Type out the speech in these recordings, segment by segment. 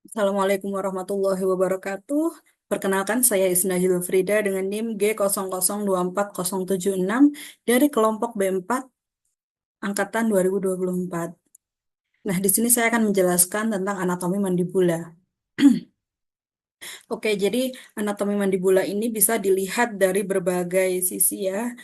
Assalamualaikum warahmatullahi wabarakatuh. Perkenalkan, saya Isna Frida dengan NIM G00240076 dari kelompok B4 angkatan 2024. Nah, di sini saya akan menjelaskan tentang anatomi mandibula. Oke, jadi anatomi mandibula ini bisa dilihat dari berbagai sisi ya.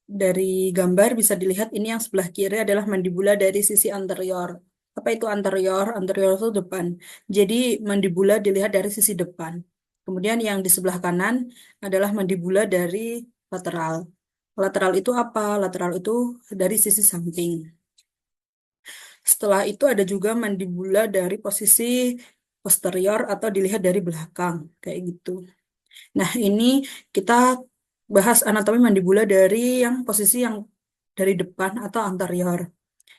Dari gambar bisa dilihat ini yang sebelah kiri adalah mandibula dari sisi anterior. Apa itu anterior? Anterior itu depan. Jadi mandibula dilihat dari sisi depan. Kemudian yang di sebelah kanan adalah mandibula dari lateral. Lateral itu apa? Lateral itu dari sisi samping. Setelah itu ada juga mandibula dari posisi posterior atau dilihat dari belakang, kayak gitu. Nah, ini kita bahas anatomi mandibula dari yang posisi yang dari depan atau anterior.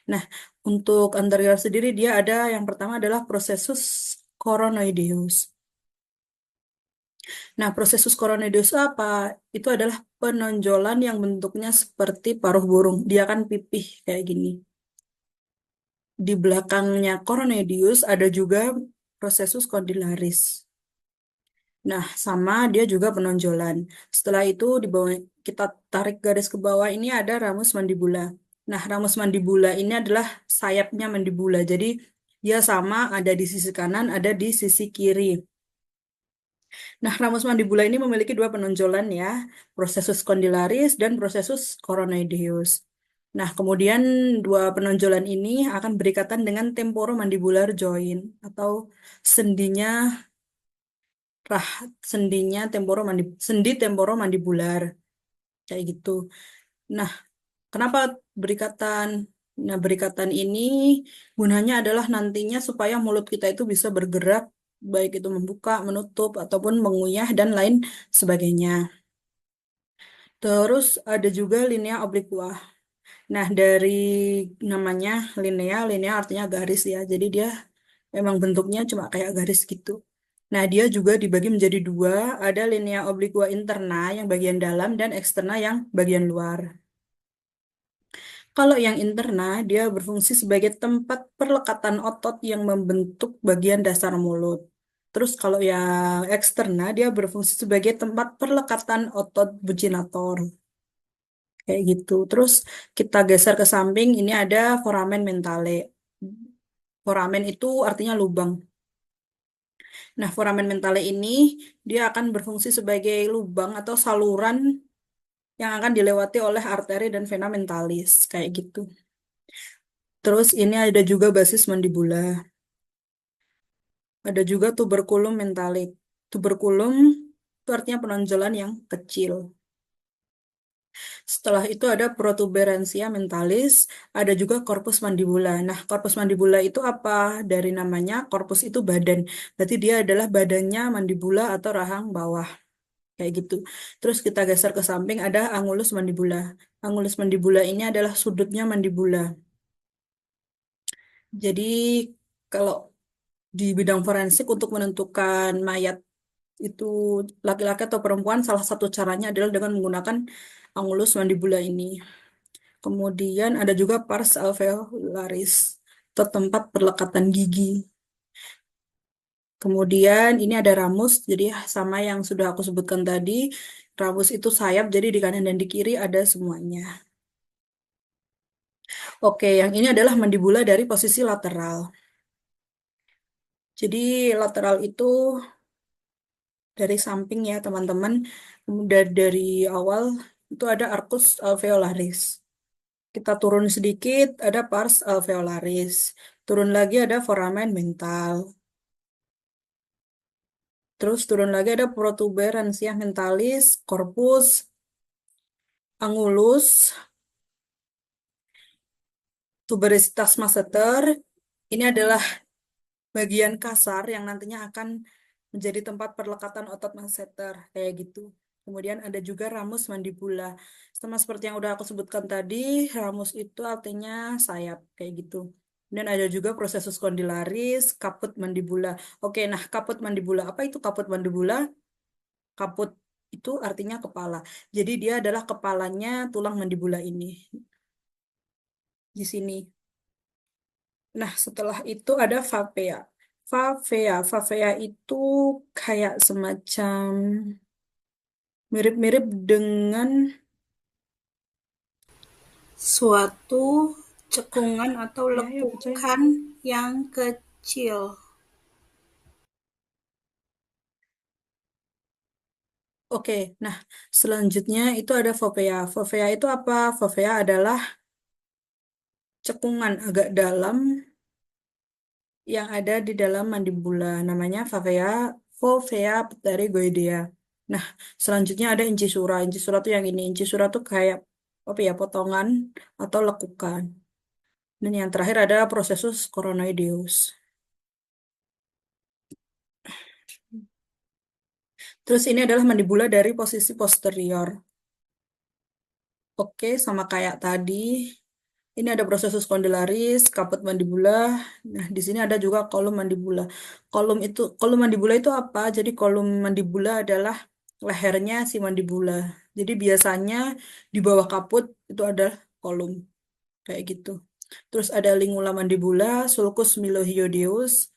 Nah, untuk anterior sendiri dia ada yang pertama adalah prosesus coronoideus. Nah, prosesus coronoideus itu apa? Itu adalah penonjolan yang bentuknya seperti paruh burung. Dia kan pipih kayak gini. Di belakangnya coronoideus ada juga prosesus condylaris. Nah, sama dia juga penonjolan. Setelah itu di bawah kita tarik garis ke bawah ini ada ramus mandibula. Nah, ramus mandibula ini adalah sayapnya mandibula. Jadi dia sama ada di sisi kanan, ada di sisi kiri. Nah, ramus mandibula ini memiliki dua penonjolan ya, prosesus condylaris dan prosesus coronoideus. Nah, kemudian dua penonjolan ini akan berikatan dengan temporomandibular joint atau sendinya rah sendinya sendi temporomandibular kayak gitu. Nah, kenapa berikatan? Nah, berikatan ini gunanya adalah nantinya supaya mulut kita itu bisa bergerak, baik itu membuka, menutup, ataupun mengunyah dan lain sebagainya. Terus ada juga linea obliqua. Nah, dari namanya linea, linea artinya garis ya. Jadi dia memang bentuknya cuma kayak garis gitu. Nah, dia juga dibagi menjadi dua, ada linea obliqua interna yang bagian dalam dan eksterna yang bagian luar. Kalau yang interna, dia berfungsi sebagai tempat perlekatan otot yang membentuk bagian dasar mulut. Terus kalau yang eksterna, dia berfungsi sebagai tempat perlekatan otot buginator. Kayak gitu. Terus kita geser ke samping, ini ada foramen mentale. Foramen itu artinya lubang. Nah, foramen mentale ini dia akan berfungsi sebagai lubang atau saluran yang akan dilewati oleh arteri dan vena mentalis, kayak gitu. Terus ini ada juga basis mandibula. Ada juga tuberculum mentale. Tuberculum itu artinya penonjolan yang kecil. Setelah itu ada protuberansia mentalis, ada juga corpus mandibula. Nah, corpus mandibula itu apa? Dari namanya, corpus itu badan. Berarti dia adalah badannya mandibula atau rahang bawah. Kayak gitu. Terus kita geser ke samping ada angulus mandibula. Angulus mandibula ini adalah sudutnya mandibula. Jadi kalau di bidang forensik untuk menentukan mayat itu laki-laki atau perempuan, salah satu caranya adalah dengan menggunakan angulus mandibula ini. Kemudian ada juga pars alveolaris atau tempat perlekatan gigi. Kemudian ini ada ramus, jadi sama yang sudah aku sebutkan tadi, ramus itu sayap, jadi di kanan dan di kiri ada semuanya. Oke, yang ini adalah mandibula dari posisi lateral. Jadi lateral itu dari samping ya teman-teman, dari awal itu ada arcus alveolaris. Kita turun sedikit, ada pars alveolaris. Turun lagi ada foramen mental. Terus turun lagi ada protuberansia mentalis, corpus, angulus, tuberositas masseter. Ini adalah bagian kasar yang nantinya akan menjadi tempat perlekatan otot masseter, kayak gitu. Kemudian ada juga ramus mandibula. Sama seperti yang udah aku sebutkan tadi, ramus itu artinya sayap, kayak gitu. Dan ada juga prosesus condylaris, kaput mandibula. Oke, nah kaput mandibula. Apa itu kaput mandibula? Kaput itu artinya kepala. Jadi dia adalah kepalanya tulang mandibula ini di sini. Nah, setelah itu ada fapea. Favea itu kayak semacam mirip-mirip dengan suatu cekungan atau Ya, ya percaya. lekukan yang kecil. Oke, nah selanjutnya itu ada fovea. Fovea itu apa? Fovea adalah cekungan agak dalam yang ada di dalam mandibula. Namanya fovea pterygoidea. Nah, selanjutnya ada incisura. Incisura tuh yang ini. Incisura tuh kayak apa ya, potongan atau lekukan. Dan yang terakhir ada prosesus coronoideus. Terus ini adalah mandibula dari posisi posterior. Oke, sama kayak tadi. Ini ada prosesus condylaris, caput mandibula. Nah, di sini ada juga kolum mandibula. Kolum mandibula itu apa? Jadi kolum mandibula adalah lehernya si mandibula. Jadi biasanya di bawah kaput itu ada kolum kayak gitu. Terus ada lingula mandibula, sulcus mylohyoideus,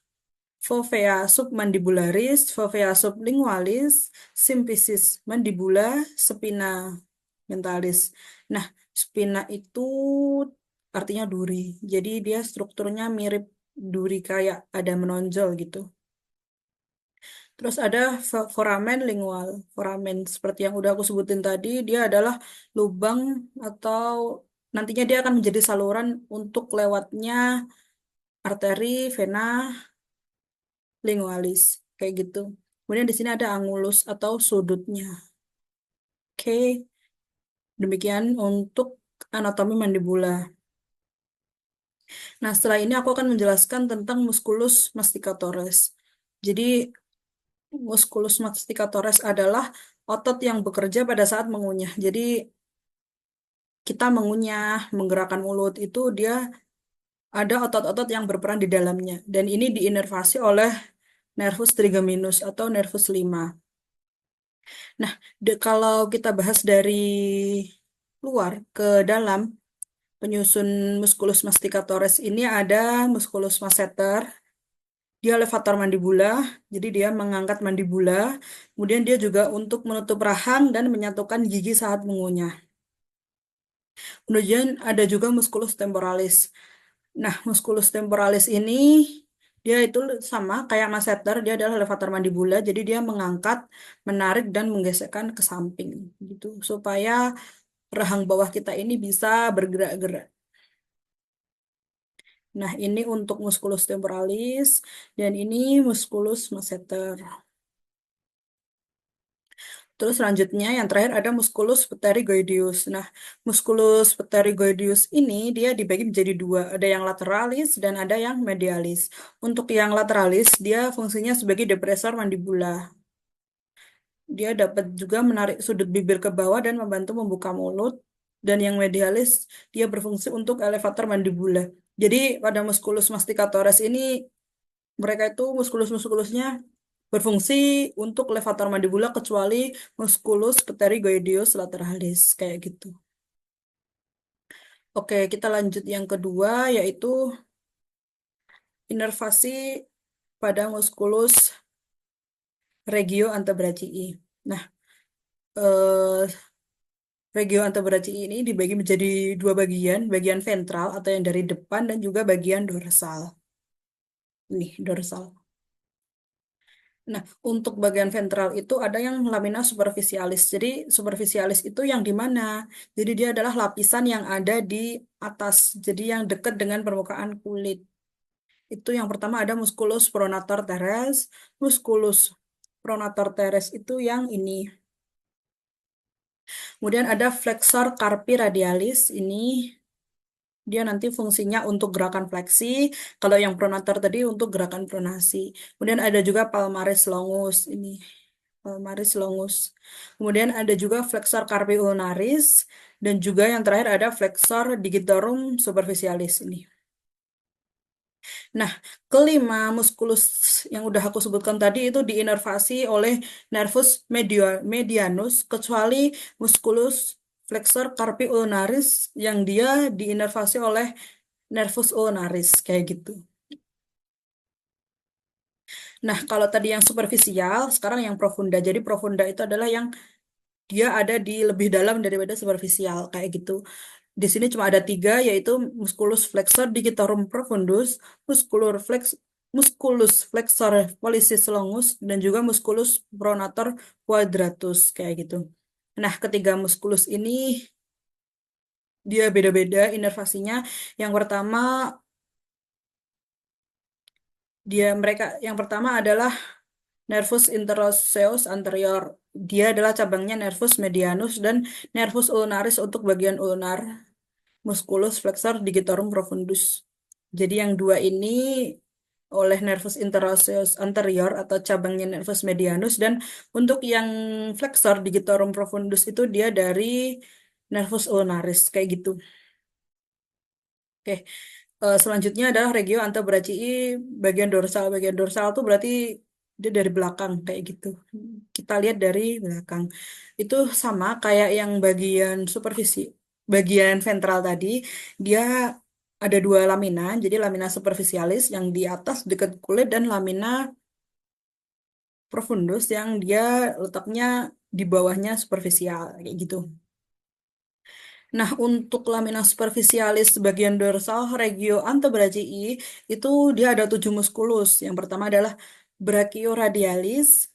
fovea submandibularis, fovea sublingualis, symphysis mandibula, spina mentalis. Nah, spina itu artinya duri. Jadi dia strukturnya mirip duri kayak ada menonjol gitu. Terus ada foramen lingual. Foramen seperti yang udah aku sebutin tadi, dia adalah lubang atau nantinya dia akan menjadi saluran untuk lewatnya arteri, vena, lingualis kayak gitu. Kemudian di sini ada angulus atau sudutnya. Oke, demikian untuk anatomi mandibula. Nah, setelah ini aku akan menjelaskan tentang musculus masticatoris. Jadi, musculus masticatoris adalah otot yang bekerja pada saat mengunyah. Jadi, kita mengunyah, menggerakkan mulut itu dia ada otot-otot yang berperan di dalamnya. Dan ini diinervasi oleh nervus trigeminus atau nervus 5. Nah, kalau kita bahas dari luar ke dalam, penyusun musculus masticatoris ini ada musculus masseter, dia levator mandibula, jadi dia mengangkat mandibula, kemudian dia juga untuk menutup rahang dan menyatukan gigi saat mengunyah. Kemudian ada juga musculus temporalis. Nah, musculus temporalis ini dia itu sama kayak masseter, dia adalah levator mandibula, jadi dia mengangkat, menarik dan menggesekkan ke samping gitu supaya rahang bawah kita ini bisa bergerak-gerak. Nah, ini untuk musculus temporalis dan ini musculus masseter. Terus selanjutnya yang terakhir ada musculus pterygoideus. Nah, musculus pterygoideus ini dia dibagi menjadi dua, ada yang lateralis dan ada yang medialis. Untuk yang lateralis dia fungsinya sebagai depresor mandibula. Dia dapat juga menarik sudut bibir ke bawah dan membantu membuka mulut. Dan yang medialis dia berfungsi untuk elevator mandibula. Jadi pada musculus masticatoris ini mereka itu muskulus-muskulusnya berfungsi untuk levator mandibula kecuali musculus pterygoideus lateralis kayak gitu. Oke, kita lanjut yang kedua yaitu inervasi pada musculus regio antebrachii. Nah, eh, regio antebrachii ini dibagi menjadi dua bagian, bagian ventral atau yang dari depan dan juga bagian dorsal. Ini dorsal. Nah, untuk bagian ventral itu ada yang lamina superficialis. Jadi, superficialis itu yang di mana? Jadi, dia adalah lapisan yang ada di atas. Jadi, yang dekat dengan permukaan kulit. Itu yang pertama ada musculus pronator teres. Musculus pronator teres itu yang ini. Kemudian ada flexor carpi radialis. Ini dia nanti fungsinya untuk gerakan fleksi. Kalau yang pronator tadi untuk gerakan pronasi. Kemudian ada juga palmaris longus. Ini. Palmaris longus. Kemudian ada juga flexor carpi ulnaris dan juga yang terakhir ada flexor digitorum superficialis ini. Nah, kelima muskulus yang udah aku sebutkan tadi itu diinervasi oleh nervus medianus kecuali muskulus flexor carpi ulnaris yang dia diinervasi oleh nervus ulnaris kayak gitu. Nah, kalau tadi yang superficial, sekarang yang profunda. Jadi profunda itu adalah yang dia ada di lebih dalam daripada superficial, kayak gitu. Di sini cuma ada tiga, yaitu musculus flexor digitorum profundus, musculus flex, musculus flexor pollicis longus, dan juga musculus pronator quadratus, kayak gitu. Nah, ketiga muskulus ini dia beda-beda inervasinya. Yang pertama, yang pertama adalah nervus interosseus anterior. Dia adalah cabangnya nervus medianus dan nervus ulnaris untuk bagian ulnar, musculus flexor digitorum profundus. Jadi yang dua ini oleh nervus interosseus anterior atau cabangnya nervus medianus, dan untuk yang flexor digitorum profundus itu dia dari nervus ulnaris, kayak gitu. Oke. Selanjutnya adalah regio antebrachii bagian dorsal. Bagian dorsal itu berarti dia dari belakang, kayak gitu. Kita lihat dari belakang. Itu sama kayak yang bagian supervisi. Bagian ventral tadi, dia ada dua lamina. Jadi lamina superficialis yang di atas dekat kulit, dan lamina profundus yang dia letaknya di bawahnya superficial, kayak gitu. Nah, untuk lamina superficialis bagian dorsal regio antebrachii itu dia ada 7 muskulus. Yang pertama adalah brachioradialis.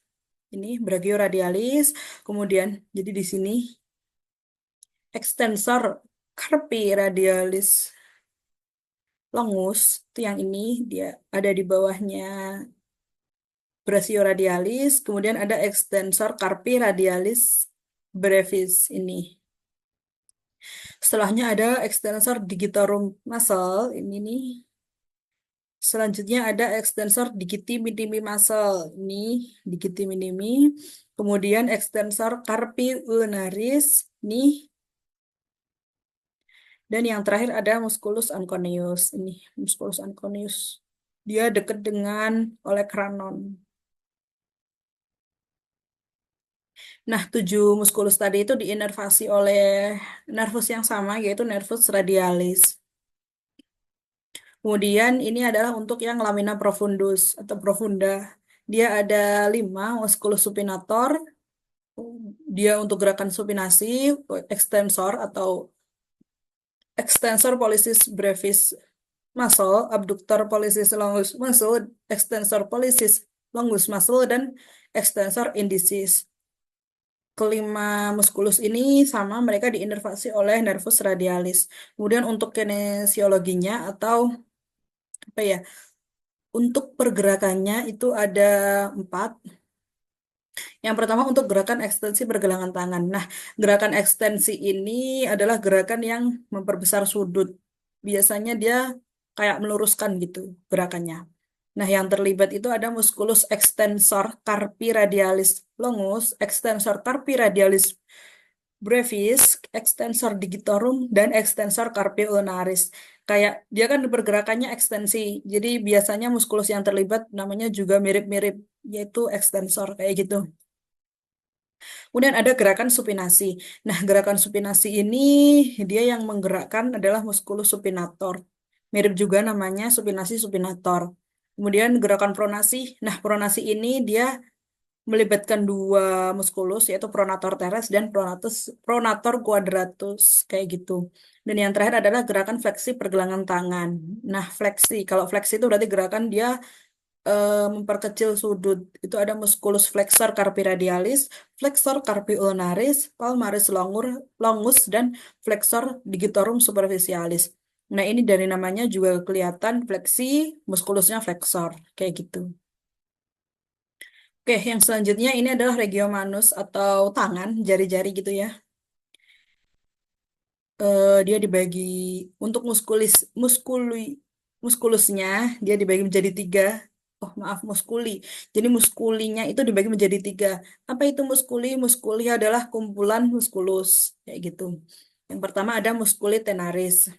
Ini brachioradialis. Kemudian, jadi di sini extensor carpi radialis longus. Itu yang ini dia ada di bawahnya brachioradialis. Kemudian ada extensor carpi radialis brevis ini. Setelahnya ada extensor digitorum muscle. Ini nih. Selanjutnya ada extensor digiti minimi muscle. Ini digiti minimi. Kemudian extensor carpi ulnaris. Ini. Dan yang terakhir ada musculus anconeus. Ini musculus anconeus. Dia dekat dengan olecranon. Nah, 7 musculus tadi itu diinervasi oleh nervus yang sama, yaitu nervus radialis. Kemudian ini adalah untuk yang lamina profundus atau profunda. Dia ada 5 musculus supinator. Dia untuk gerakan supinasi, extensor atau extensor pollicis brevis muscle, abductor pollicis longus muscle, extensor pollicis longus muscle, dan extensor indicis. Kelima muskulus ini sama, mereka diinervasi oleh nervus radialis. Kemudian untuk kinesiologinya atau apa ya, untuk pergerakannya itu ada 4. Yang pertama untuk gerakan ekstensi pergelangan tangan. Nah, gerakan ekstensi ini adalah gerakan yang memperbesar sudut. Biasanya dia kayak meluruskan gitu gerakannya. Nah, yang terlibat itu ada musculus extensor carpi radialis longus, extensor carpi radialis brevis, extensor digitorum, dan extensor carpi ulnaris. Kayak dia kan pergerakannya ekstensi. Jadi biasanya muskulus yang terlibat namanya juga mirip-mirip, yaitu extensor, kayak gitu. Kemudian ada gerakan supinasi. Nah, gerakan supinasi ini dia yang menggerakkan adalah musculus supinator. Mirip juga namanya supinasi supinator. Kemudian gerakan pronasi. Nah, pronasi ini dia melibatkan 2 muskulus, yaitu pronator teres dan pronator quadratus, kayak gitu. Dan yang terakhir adalah gerakan fleksi pergelangan tangan. Nah, fleksi. Kalau fleksi itu berarti gerakan dia memperkecil sudut. Itu ada musculus flexor carpi radialis, flexor carpi ulnaris, palmaris longus, dan flexor digitorum superficialis. Nah, ini dari namanya juga kelihatan fleksi, muskulusnya flexor, kayak gitu. Oke, yang selanjutnya ini adalah regiomanus atau tangan, jari-jari gitu ya. Dia dibagi untuk muskulusnya dia dibagi menjadi 3. Oh maaf, muskuli. Jadi muskulinya itu dibagi menjadi 3. Apa itu muskuli? Muskuli adalah kumpulan muskulus kayak gitu. Yang pertama ada muskuli tenaris.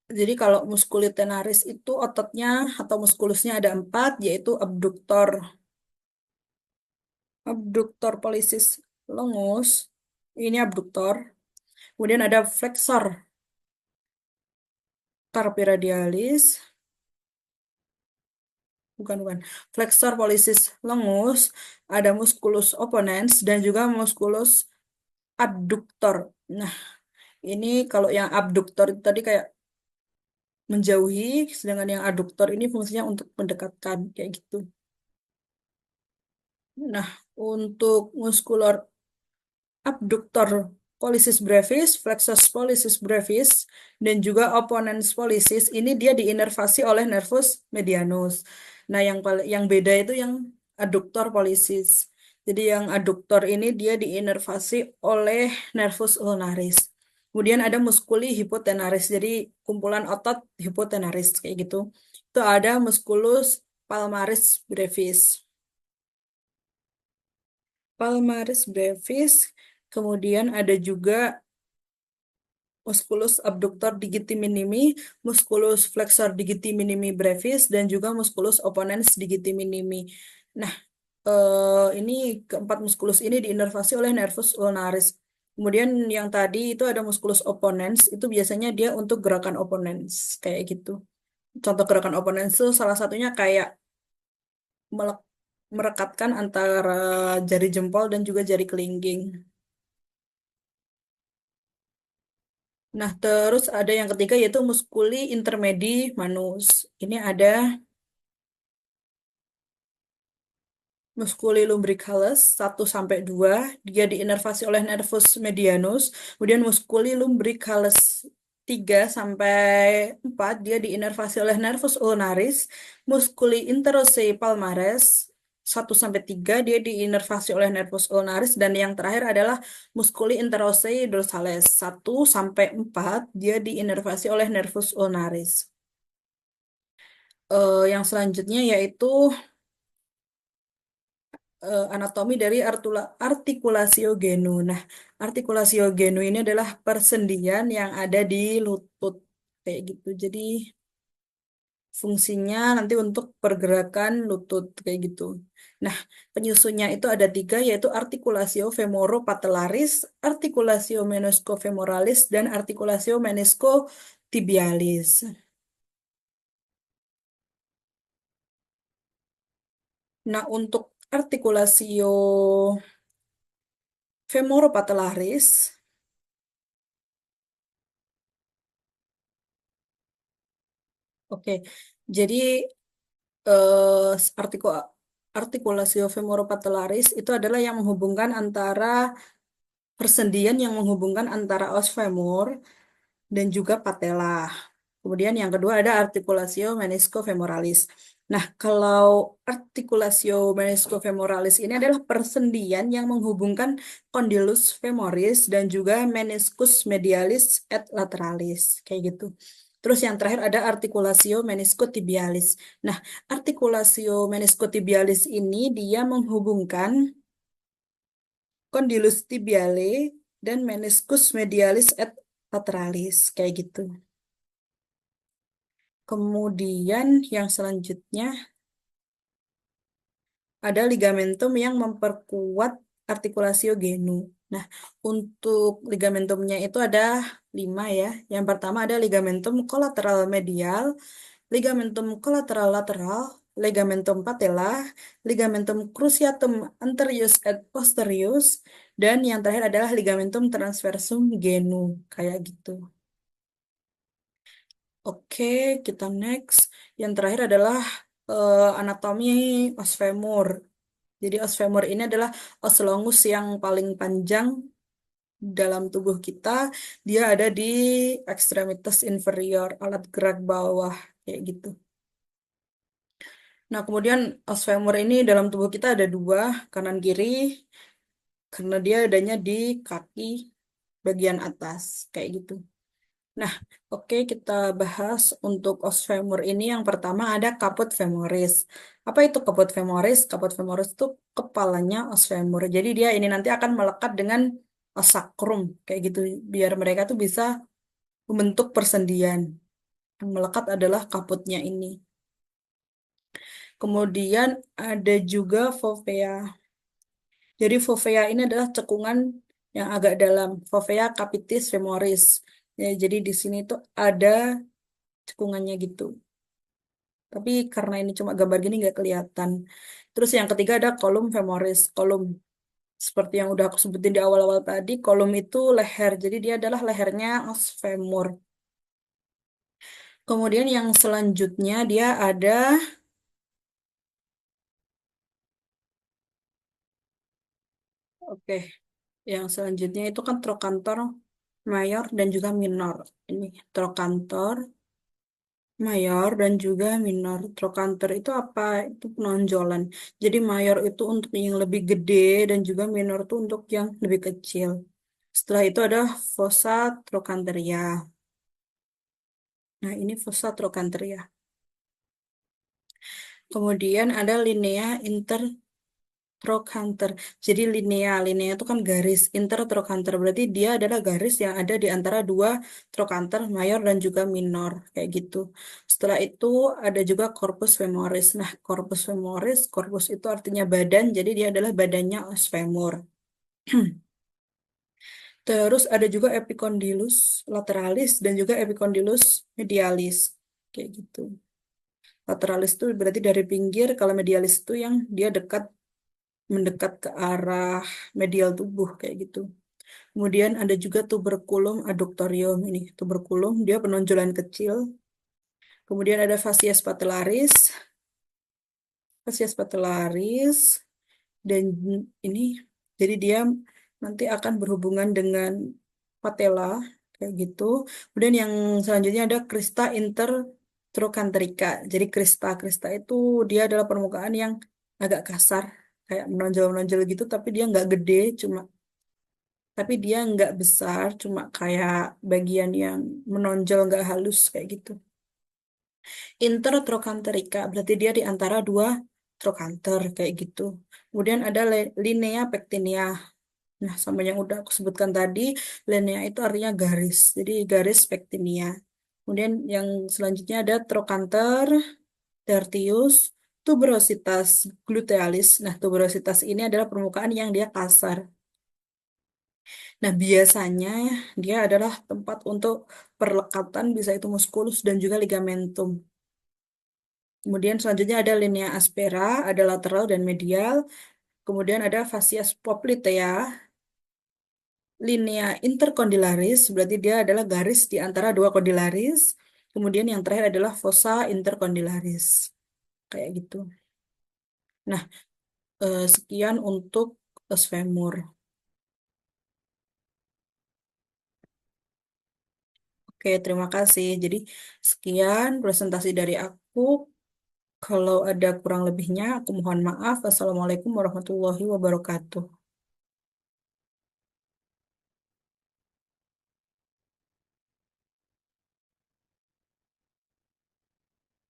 Jadi kalau muskuli tenaris itu ototnya atau muskulusnya ada 4, yaitu abduktor pollicis longus. Ini abduktor. Kemudian ada flexor carpi radialis. bukan bukan. Flexor pollicis longus, ada musculus opponens dan juga musculus abductor. Nah, ini kalau yang abductor itu tadi kayak menjauhi, sedangkan yang adductor ini fungsinya untuk mendekatkan kayak gitu. Nah, untuk muscular abductor pollicis brevis, flexus pollicis brevis, dan juga opponens pollicis ini dia diinervasi oleh nervus medianus. Nah, yang beda itu yang adductor pollicis. Jadi yang adductor ini dia diinervasi oleh nervus ulnaris. Kemudian ada musculi hypotenaris, jadi kumpulan otot hypotenaris kayak gitu. Itu ada musculus palmaris brevis. Palmaris brevis, kemudian ada juga musculus abductor digiti minimi, musculus flexor digiti minimi brevis, dan juga musculus opponens digiti minimi. Nah, ini keempat musculus ini diinervasi oleh nervus ulnaris. Kemudian yang tadi itu ada musculus opponens, itu biasanya dia untuk gerakan opponens, kayak gitu. Contoh gerakan opponens itu salah satunya kayak melek- merekatkan antara jari jempol dan juga jari kelingking. Nah, terus ada yang ketiga yaitu musculi intermedi manus. Ini ada musculi lumbricalis 1 sampai 2, dia diinervasi oleh nervus medianus. Kemudian musculi lumbricalis 3 sampai 4, dia diinervasi oleh nervus ulnaris. Musculi interossei palmaris 1 sampai 3, dia diinervasi oleh nervus ulnaris. Dan yang terakhir adalah musculi interossei dorsalis 1 sampai 4, dia diinervasi oleh nervus ulnaris. Yang selanjutnya yaitu anatomi dari artikulasio genu. Nah, artikulasio genu ini adalah persendian yang ada di lutut kayak gitu. Jadi fungsinya nanti untuk pergerakan lutut kayak gitu. Nah, penyusunnya itu ada tiga yaitu artikulasio femoropatellaris, artikulasio meniscofemoralis, dan artikulasio meniscotibialis. Nah, untuk artikulasio femoropatellaris, oke. Jadi artiku artikulasio femoropatellaris itu adalah yang menghubungkan antara persendian yang menghubungkan antara os femur dan juga patella. Kemudian yang kedua ada artikulasio meniscofemoralis. Nah, kalau artikulasio meniscofemoralis ini adalah persendian yang menghubungkan condylus femoris dan juga meniscus medialis et lateralis, kayak gitu. Terus yang terakhir ada artikulasio meniscotibialis. Nah, artikulasio meniscotibialis ini dia menghubungkan condylus tibiale dan meniscus medialis et lateralis, kayak gitu. Kemudian yang selanjutnya ada ligamentum yang memperkuat artikulasio genu. Nah, untuk ligamentumnya itu ada 5 ya. Yang pertama ada ligamentum kolateral medial, ligamentum kolateral lateral, ligamentum patella, ligamentum cruciatum anterius et posterius, dan yang terakhir adalah ligamentum transversum genu. Kayak gitu. Oke, kita next. Yang terakhir adalah anatomi os femur. Jadi os femur ini adalah os longus yang paling panjang dalam tubuh kita. Dia ada di ekstremitas inferior, alat gerak bawah, kayak gitu. Nah, kemudian os femur ini dalam tubuh kita ada dua, kanan kiri, karena dia adanya di kaki bagian atas, kayak gitu. Nah, oke kita bahas untuk os femur ini. Yang pertama ada caput femoris. Apa itu caput femoris? Caput femoris itu kepalanya os femur. Jadi dia ini nanti akan melekat dengan os sacrum kayak gitu biar mereka tuh bisa membentuk persendian. Yang melekat adalah caputnya ini. Kemudian ada juga fovea. Jadi fovea ini adalah cekungan yang agak dalam, fovea capitis femoris. Ya, jadi di sini tuh ada cekungannya gitu. Tapi karena ini cuma gambar gini nggak kelihatan. Terus yang ketiga ada kolum femoris. Kolum seperti yang udah aku sebutin di awal-awal tadi, kolum itu leher. Jadi dia adalah lehernya os femur. Kemudian yang selanjutnya dia ada, oke, yang selanjutnya itu kan trochanter mayor dan juga minor. Ini trochanter mayor dan juga minor. Trochanter itu apa? Itu penonjolan. Jadi mayor itu untuk yang lebih gede dan juga minor itu untuk yang lebih kecil. Setelah itu ada fossa trochanteria. Nah, ini fossa trochanteria. Kemudian ada linea intertrochanter. Jadi linea itu kan garis. Intertrochanter berarti dia adalah garis yang ada di antara dua trochanter mayor dan juga minor kayak gitu. Setelah itu ada juga corpus femoris. Nah, corpus femoris, corpus itu artinya badan, jadi dia adalah badannya os femur. Terus ada juga epicondylus lateralis dan juga epicondylus medialis kayak gitu. Lateralis itu berarti dari pinggir, kalau medialis itu yang dia mendekat ke arah medial tubuh kayak gitu. Kemudian ada juga tuberculum adductorium ini. Tuberculum dia penonjolan kecil. Kemudian ada fascia patellaris. Fascia patellaris dan ini jadi dia nanti akan berhubungan dengan patella kayak gitu. Kemudian yang selanjutnya ada crista intertrochanterica. Jadi crista itu dia adalah permukaan yang agak kasar kayak menonjol-menonjol gitu tapi dia nggak gede cuma tapi dia nggak besar cuma kayak bagian yang menonjol nggak halus kayak gitu. Intertrochanterica berarti dia di antara dua trochanter kayak gitu. Kemudian ada linea pectinea. Nah, sama yang udah aku sebutkan tadi, linea itu artinya garis. Jadi garis pectinia. Kemudian yang selanjutnya ada trochanter tertius tuberositas glutealis. Nah, tuberositas ini adalah permukaan yang dia kasar. Nah, biasanya dia adalah tempat untuk perlekatan, bisa itu musculus dan juga ligamentum. Kemudian selanjutnya ada linea aspera, ada lateral dan medial. Kemudian ada fascia poplitea, linea intercondylaris, berarti dia adalah garis di antara dua condylaris. Kemudian yang terakhir adalah fossa intercondylaris. Kayak gitu. Nah, sekian untuk os femur. Oke, terima kasih. Jadi, sekian presentasi dari aku. Kalau ada kurang lebihnya, aku mohon maaf. Assalamualaikum warahmatullahi wabarakatuh.